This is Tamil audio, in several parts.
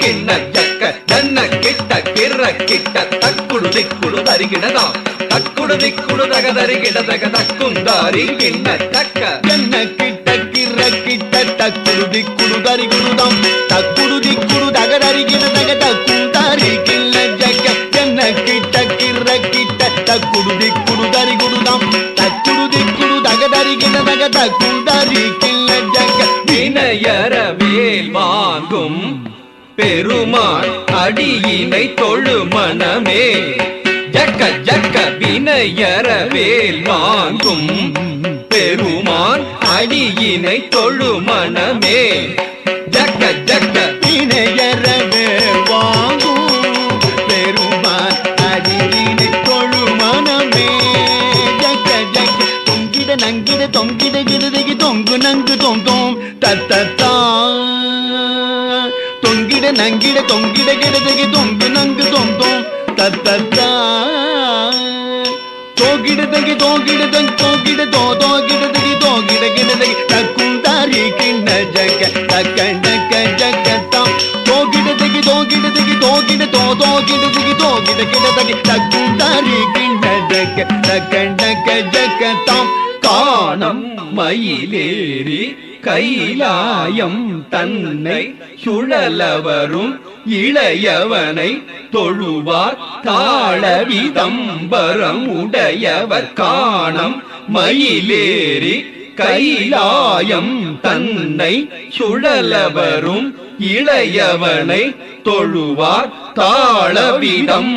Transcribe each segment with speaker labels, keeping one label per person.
Speaker 1: ಗಿಣ್ಣ ಜಕ್ಕ ಜನ್ನ ಕಿಟ್ಟ ಕಿರ್ರ ಕಿಟ್ಟ ತಕ್ಕುಡು ದಿಕ್ಕುಡು ತರಿಗಿಡದಾಂ ತಕ್ಕುಡು ದಿಕ್ಕುಡು ತಗದರಿಗಿಡದಗ ತಕ್ಕುಂದಾರಿ ಗಿಣ್ಣ ಜಕ್ಕ ಜನ್ನ ಕಿಟ್ಟ ಕಿರ್ರ ಕಿಟ್ಟ ತಕ್ಕುಡು ದಿಕ್ಕುಡು ತರಿಗಿಡುದಾಂ ತಕ್ಕುಡು ದಿಕ್ಕುಡು ತಗದರಿಗಿಡದಗ ತಕ್ಕುಂದಾರಿ ಗಿಣ್ಣ ಜಕ್ಕ ಜನ್ನ ಕಿಟ್ಟ ಕಿರ್ರ ಕಿಟ್ಟ தக்குடு திக்குடு தரிகுடுதாம் தக்குடு திக்குடு தகதரிகிடதக தக்குண்டரி கிள்ள ஜக்க வினயர வேல் வாங்கும் பெருமான் அடியினை தொழு மனமே ஜக்க ஜக்க வினயர வேல் வாங்கும் பெருமான் அடியினை தொழு மனமே ஜக்க ஜக்க வினயர வேல் வாங்கும் பெருமான் அடியினை தொழு மனமே ஜக்க ஜக்க தொங்கிட நங்கிட தொங்கிட கிடதகி தொங்கு நங்கு தொங்கும் தத்தத்தா தொங்கிட நங்கிட தொங்கிட கிடதகி தொங்கு நங்கு தொங்கும் தத்தத்தா தோகிடதகி தோகிடதங் தோகிட தோகிடதகி தோகிட கிடதகி தக்குந்தாரி கிண்ண ஜக்க தக்கண்டக்க ஜக்கத்தாம் தோகிடதகி தோகிடதகி தோகிட தோகிடதகி தோகிட கிடதகி தக்குந்தாரி கிண்ண ஜக்க தக்கண்டக்க ஜக்கத்தாம் காணம் மயிலேறி கைலாயம் தன்னை சுழலவரும் இளையவனை தொழுவார் தாளவிதம்பரம் உடையவர் காணம் மயிலேறி கைலாயம் தன்னை சுழலவரும் இளையவனை தொழுவார் தாளவிதம்பரம்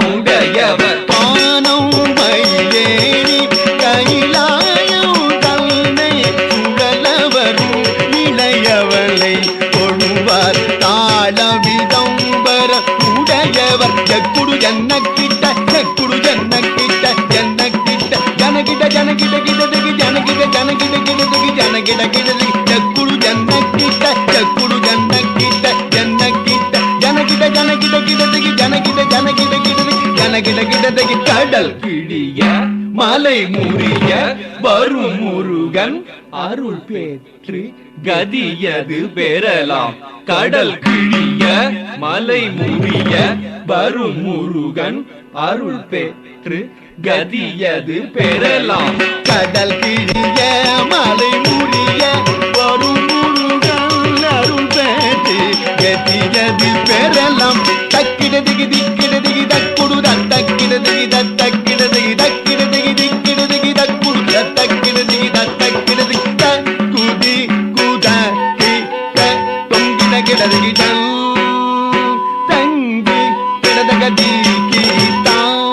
Speaker 1: உடையவர் காணம் மயிலேறி கைலாயம் தன்னை சுழலவரும் இளையவனை தொழுவார் தாளவிதம்பர உடையவர் ஜக்குடு ஜன்னக்கிட்ட ஜக்குடு ஜன்னக்கிட்ட ஜன்னக்கிட்ட ஜனகிட ஜனகிட கிடதகி ஜனகிட ஜனகிட கிடதகி ஜனகிட கிடதகி ஜக்குடு ஜன்னக்கிட்ட ஜக்குடு ஜன்னக்கிட்ட ஜன்னக்கிட்ட ஜனகிட ஜனகிட கிடதகி ஜனகிட ஜனகிட கிடதகி ஜனகிட கிடதகி கடல் கிழிய மலை முறிய வரும் முருகன் அருள் பெற்று கதியது பெறலாம் கடல் கிழிய மலை முறிய வரும் முருகன் அருள் பெற்று கதியது பெறலாம் கடல் கிழிய மலை முறிய வரும் முருகன் அருள் பெற்று கதியது பெறலாம் தக்கிடதிகி திக்கிடதிகி தக்குடு தக்கிடதிகி தக்கிடதிகி தக்கிடதிகி திக்கிடதிகி தக்குடு தக்கிடதிகி தக்கிடதிகி தக்குதி குதகி தொங்கிட கிடதிகி தங்கி கிடதக தீக்கித்தாம்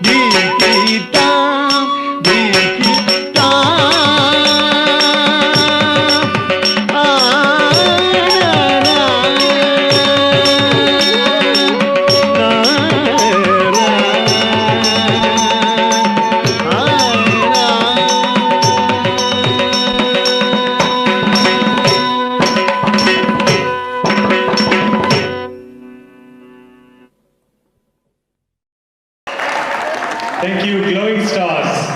Speaker 1: தீக்கித்தாம் தீக்கித்தாம்
Speaker 2: Thank you, Glowing Stars.